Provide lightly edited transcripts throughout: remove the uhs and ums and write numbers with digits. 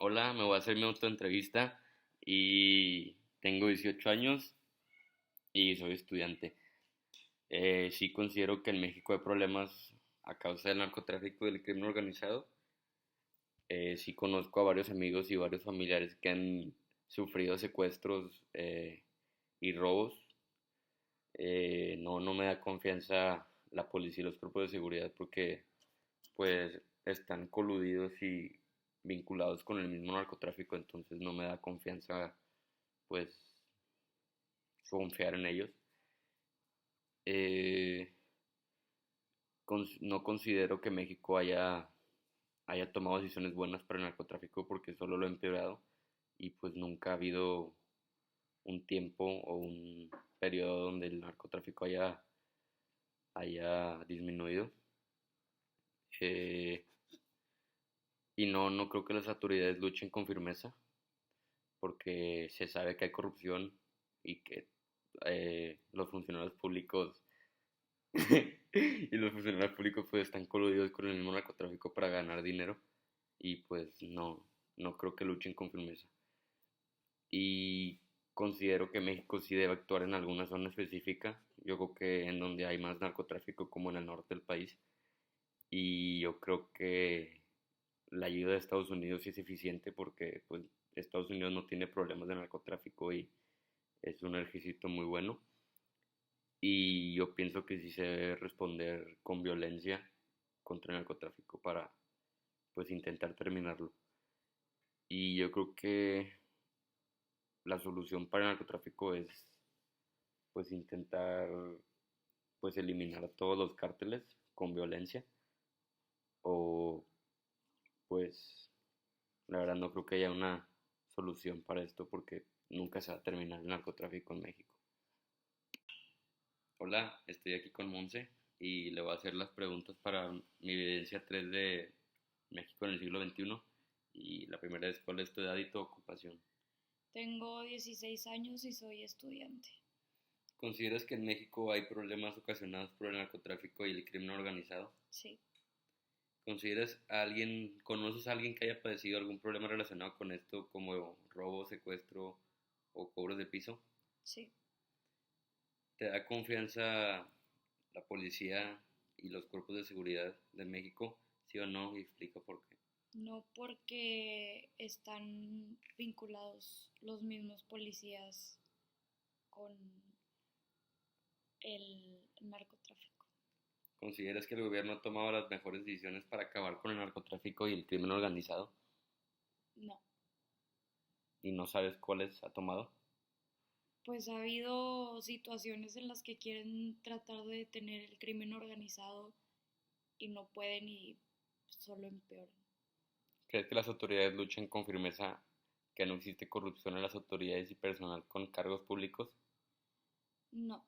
Hola, me voy a hacer mi autoentrevista y tengo 18 años y soy estudiante. Sí considero que en México hay problemas a causa del narcotráfico y del crimen organizado. Sí conozco a varios amigos y varios familiares que han sufrido secuestros y robos. No me da confianza la policía y los cuerpos de seguridad porque pues están coludidos y vinculados con el mismo narcotráfico, entonces no me da confianza pues confiar en ellos. Eh, no considero que México haya tomado decisiones buenas para el narcotráfico porque solo lo ha empeorado y pues nunca ha habido un tiempo o un periodo donde el narcotráfico haya disminuido. Eh, y no creo que las autoridades luchen con firmeza porque se sabe que hay corrupción y que los funcionarios públicos y los funcionarios públicos pues están coludidos con el mismo narcotráfico para ganar dinero y pues no creo que luchen con firmeza. Y considero que México sí debe actuar en alguna zona específica. Yo creo que en donde hay más narcotráfico como en el norte del país. Y yo creo que la ayuda de Estados Unidos sí es eficiente porque pues Estados Unidos no tiene problemas de narcotráfico y es un ejército muy bueno. Y yo pienso que sí se debe responder con violencia contra el narcotráfico para pues intentar terminarlo. Y yo creo que la solución para el narcotráfico es pues intentar pues eliminar todos los cárteles con violencia o pues la verdad no creo que haya una solución para esto porque nunca se va a terminar el narcotráfico en México. Hola, estoy aquí con Monse y le voy a hacer las preguntas para mi evidencia 3 de México en el siglo XXI. Y la primera es, ¿cuál es tu edad y tu ocupación? Tengo 16 años y soy estudiante. ¿Consideras que en México hay problemas ocasionados por el narcotráfico y el crimen organizado? Sí, ¿Conoces a alguien que haya padecido algún problema relacionado con esto, como robo, secuestro o cobros de piso? sí. ¿Te da confianza la policía y los cuerpos de seguridad de México? ¿Sí o no? Y explica por qué. No porque están vinculados los mismos policías con el narcotráfico. ¿Consideras que el gobierno ha tomado las mejores decisiones para acabar con el narcotráfico y el crimen organizado? No, ¿Y no sabes cuáles ha tomado? pues ha habido situaciones en las que quieren tratar de detener el crimen organizado y no pueden y solo empeoran. ¿Crees que las autoridades luchan con firmeza que no existe corrupción en las autoridades y personal con cargos públicos? No,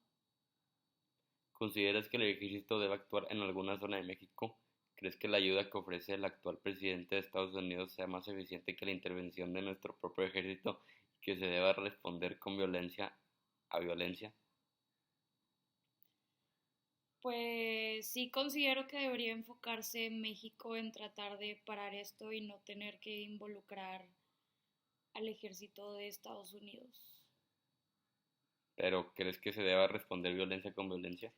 ¿Consideras que el ejército debe actuar en alguna zona de México? ¿Crees que la ayuda que ofrece el actual presidente de Estados Unidos sea más eficiente que la intervención de nuestro propio ejército y que se deba responder con violencia a violencia? pues sí considero que debería enfocarse México en tratar de parar esto y no tener que involucrar al ejército de Estados Unidos. ¿Pero crees que se deba responder violencia con violencia?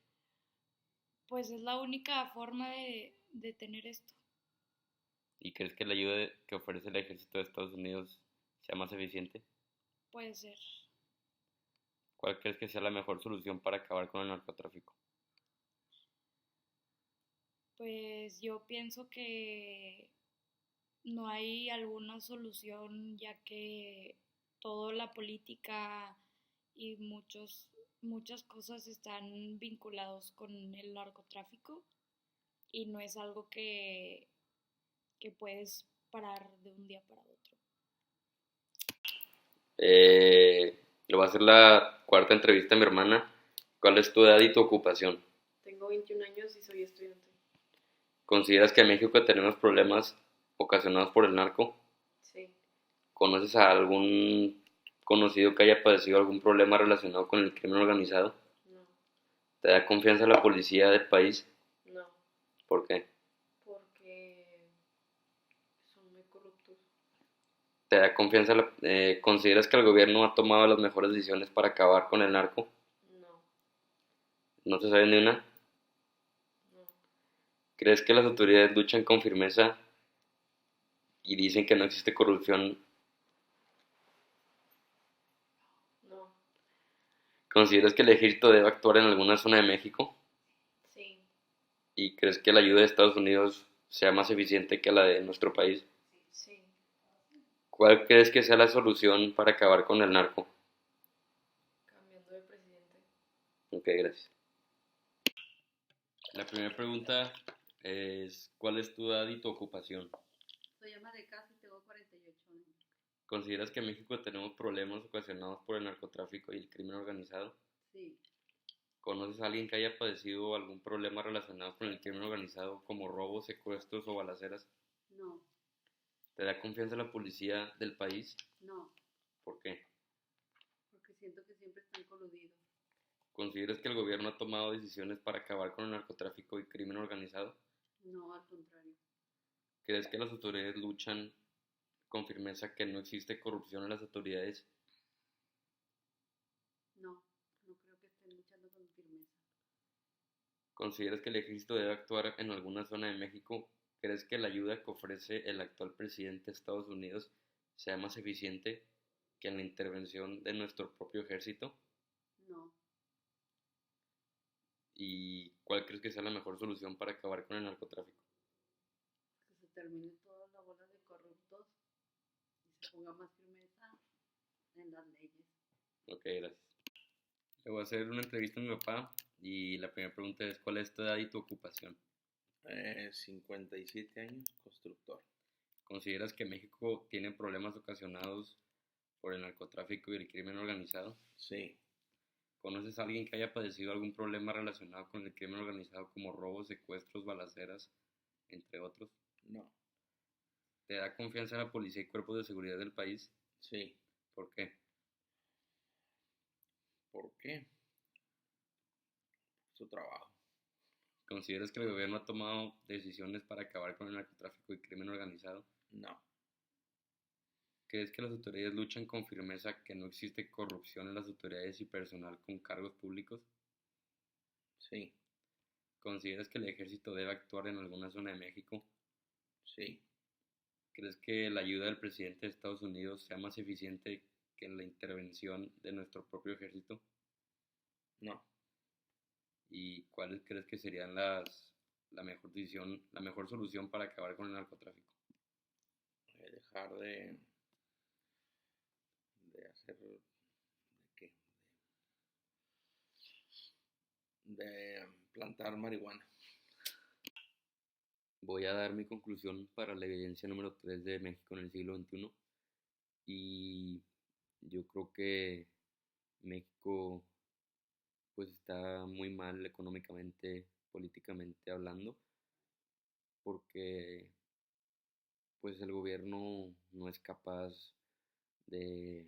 Pues es la única forma de tener esto. ¿Y crees que la ayuda que ofrece el ejército de Estados Unidos sea más eficiente? Puede ser. ¿Cuál crees que sea la mejor solución para acabar con el narcotráfico? Pues yo pienso que no hay alguna solución ya que toda la política y muchas cosas están vinculados con el narcotráfico y no es algo que puedes parar de un día para otro. Le voy a hacer la cuarta entrevista a mi hermana. ¿Cuál es tu edad y tu ocupación? Tengo 21 años y soy estudiante. ¿Consideras que en México tenemos problemas ocasionados por el narco? Sí, ¿Conoces a algún conocido que haya padecido algún problema relacionado con el crimen organizado? no, ¿Te da confianza la policía del país? no, ¿Por qué? porque son muy corruptos. ¿Te da confianza? ¿Consideras que el gobierno ha tomado las mejores decisiones para acabar con el narco? No, ¿No te sabes ni una? no, ¿Crees que las autoridades luchan con firmeza y dicen que no existe corrupción? no, ¿Consideras que el ejército debe actuar en alguna zona de México? sí, ¿Y crees que la ayuda de Estados Unidos sea más eficiente que la de nuestro país? sí, ¿Cuál crees que sea la solución para acabar con el narco? cambiando de presidente. Ok, gracias. La primera pregunta es, ¿cuál es tu edad y tu ocupación? Soy ama de casa y tengo 48 años. ¿Consideras que en México tenemos problemas ocasionados por el narcotráfico y el crimen organizado? Sí, ¿Conoces a alguien que haya padecido algún problema relacionado con el crimen organizado como robos, secuestros o balaceras? no, ¿Te da confianza la policía del país? no, ¿Por qué? porque siento que siempre están coludidos. ¿Consideras que el gobierno ha tomado decisiones para acabar con el narcotráfico y crimen organizado? No, al contrario. ¿Crees que las autoridades luchan con firmeza que no existe corrupción en las autoridades? No, no creo que estén luchando con firmeza. ¿Consideras que el ejército debe actuar en alguna zona de México? ¿Crees que la ayuda que ofrece el actual presidente de Estados Unidos sea más eficiente que en la intervención de nuestro propio ejército? No, ¿Y cuál crees que sea la mejor solución para acabar con el narcotráfico? que se termine toda la bola de corruptos y se ponga más firmeza en las leyes. Ok, gracias. Le voy a hacer una entrevista a mi papá y la primera pregunta es, ¿cuál es tu edad y tu ocupación? 57 años, constructor. ¿Consideras que México tiene problemas ocasionados por el narcotráfico y el crimen organizado? Sí, ¿Conoces a alguien que haya padecido algún problema relacionado con el crimen organizado como robos, secuestros, balaceras, entre otros? no, ¿Te da confianza la policía y cuerpos de seguridad del país? sí. ¿Por qué? ¿Por qué? Su trabajo. ¿Consideras que el gobierno ha tomado decisiones para acabar con el narcotráfico y crimen organizado? No, ¿Crees que las autoridades luchan con firmeza que no existe corrupción en las autoridades y personal con cargos públicos? sí, ¿Consideras que el ejército debe actuar en alguna zona de México? sí, ¿Crees que la ayuda del presidente de Estados Unidos sea más eficiente que la intervención de nuestro propio ejército? no. ¿Y cuáles crees que serían la mejor decisión, la mejor solución para acabar con el narcotráfico? Dejar de hacer, ¿de qué? De plantar marihuana. Voy a dar mi conclusión para la evidencia número 3 de México en el siglo XXI y yo creo que México pues está muy mal económicamente, políticamente hablando, porque pues el gobierno no es capaz de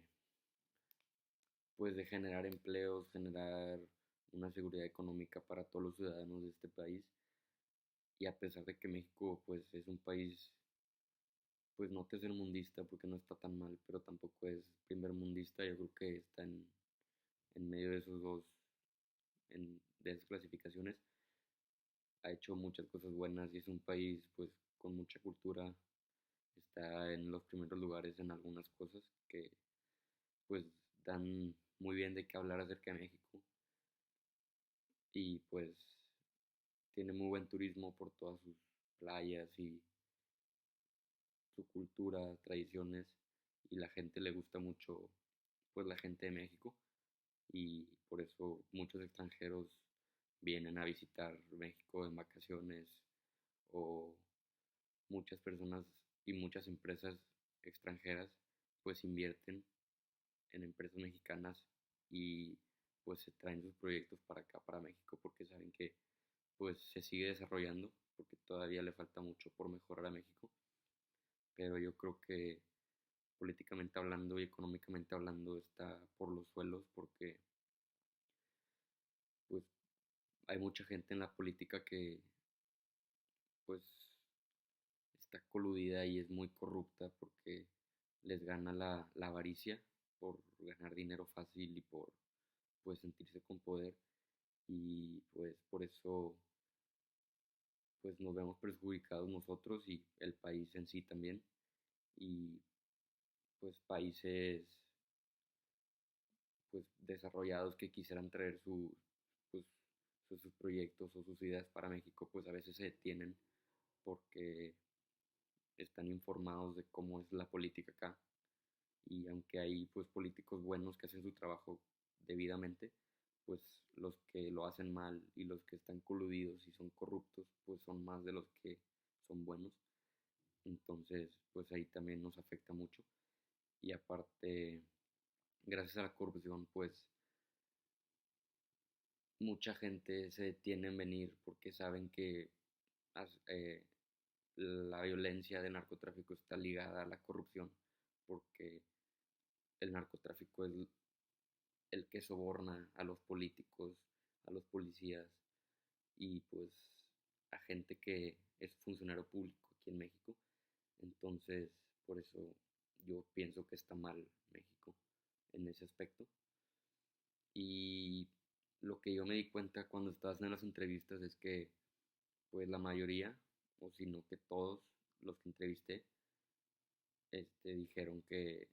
pues de generar empleos, generar una seguridad económica para todos los ciudadanos de este país. Y a pesar de que México pues es un país pues no tercermundista porque no está tan mal, pero tampoco es primermundista, yo creo que está en medio de esos dos, de esas clasificaciones, ha hecho muchas cosas buenas y es un país pues con mucha cultura, está en los primeros lugares en algunas cosas que pues dan muy bien de qué hablar acerca de México y pues tiene muy buen turismo por todas sus playas y su cultura, tradiciones y la gente le gusta mucho pues la gente de México y por eso muchos extranjeros vienen a visitar México en vacaciones o muchas personas y muchas empresas extranjeras pues invierten en empresas mexicanas y pues se traen sus proyectos para acá, para México, porque saben que pues se sigue desarrollando, porque todavía le falta mucho por mejorar a México, pero yo creo que políticamente hablando y económicamente hablando está por los suelos porque pues hay mucha gente en la política que pues está coludida y es muy corrupta porque les gana la avaricia por ganar dinero fácil y por pues sentirse con poder y pues por eso pues nos vemos perjudicados nosotros y el país en sí también y pues países pues desarrollados que quisieran traer pues, sus proyectos o sus ideas para México pues a veces se detienen porque están informados de cómo es la política acá y aunque hay pues políticos buenos que hacen su trabajo debidamente, pues los que lo hacen mal y los que están coludidos y son corruptos, pues son más de los que son buenos. Entonces, pues ahí también nos afecta mucho. Y aparte, gracias a la corrupción, pues mucha gente se detiene en venir porque saben que eh, la violencia del narcotráfico está ligada a la corrupción, porque el narcotráfico es el que soborna a los políticos, a los policías y pues a gente que es funcionario público aquí en México. Entonces, por eso yo pienso que está mal México en ese aspecto. Y lo que yo me di cuenta cuando estaba haciendo las entrevistas es que pues la mayoría, o si no que todos los que entrevisté, dijeron que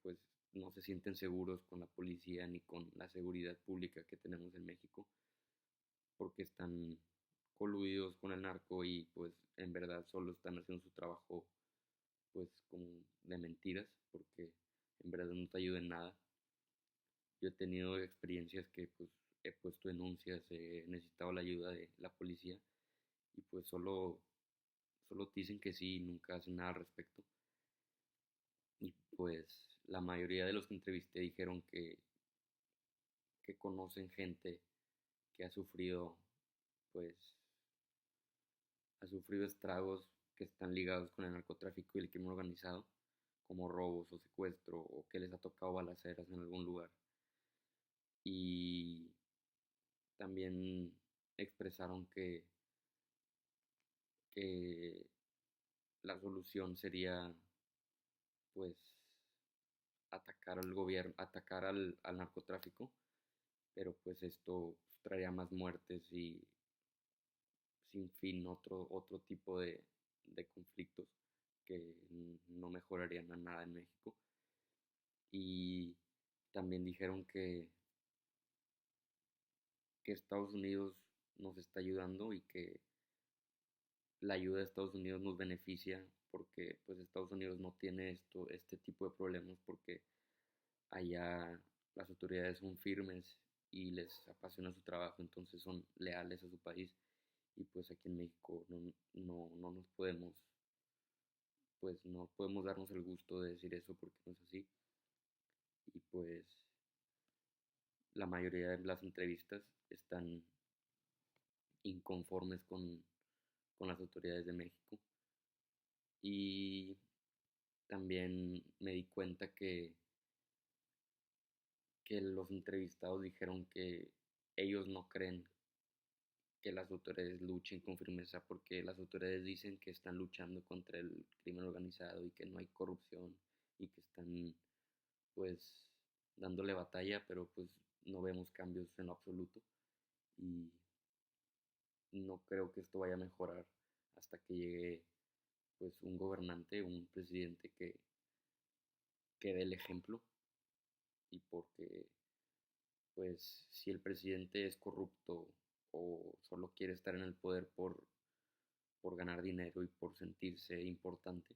pues no se sienten seguros con la policía ni con la seguridad pública que tenemos en México porque están coludidos con el narco y pues en verdad solo están haciendo su trabajo pues como de mentiras porque en verdad no te ayuda en nada. Yo he tenido experiencias que pues he puesto denuncias, he necesitado la ayuda de la policía y pues solo te dicen que sí y nunca hacen nada al respecto. Y pues la mayoría de los que entrevisté dijeron que conocen gente que pues, ha sufrido estragos que están ligados con el narcotráfico y el crimen organizado, como robos o secuestro, o que les ha tocado balaceras en algún lugar. Y también expresaron que la solución sería, pues, atacar al gobierno, atacar al narcotráfico, pero pues esto traería más muertes y sin fin otro tipo de conflictos que no mejorarían a nada en México. Y también dijeron que Estados Unidos nos está ayudando y que la ayuda de Estados Unidos nos beneficia porque pues Estados Unidos no tiene este tipo de problemas porque allá las autoridades son firmes y les apasiona su trabajo, entonces son leales a su país y pues aquí en México no nos podemos, pues no podemos darnos el gusto de decir eso porque no es así y pues la mayoría de las entrevistas están inconformes con las autoridades de México y también me di cuenta que los entrevistados dijeron que ellos no creen que las autoridades luchen con firmeza porque las autoridades dicen que están luchando contra el crimen organizado y que no hay corrupción y que están pues dándole batalla, pero pues no vemos cambios en lo absoluto y no creo que esto vaya a mejorar hasta que llegue pues un gobernante, un presidente que dé el ejemplo y porque pues si el presidente es corrupto o solo quiere estar en el poder por ganar dinero y por sentirse importante,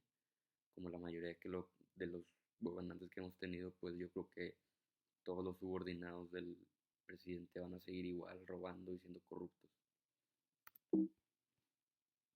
como la mayoría de los gobernantes que hemos tenido, pues yo creo que todos los subordinados del presidente van a seguir igual robando y siendo corruptos.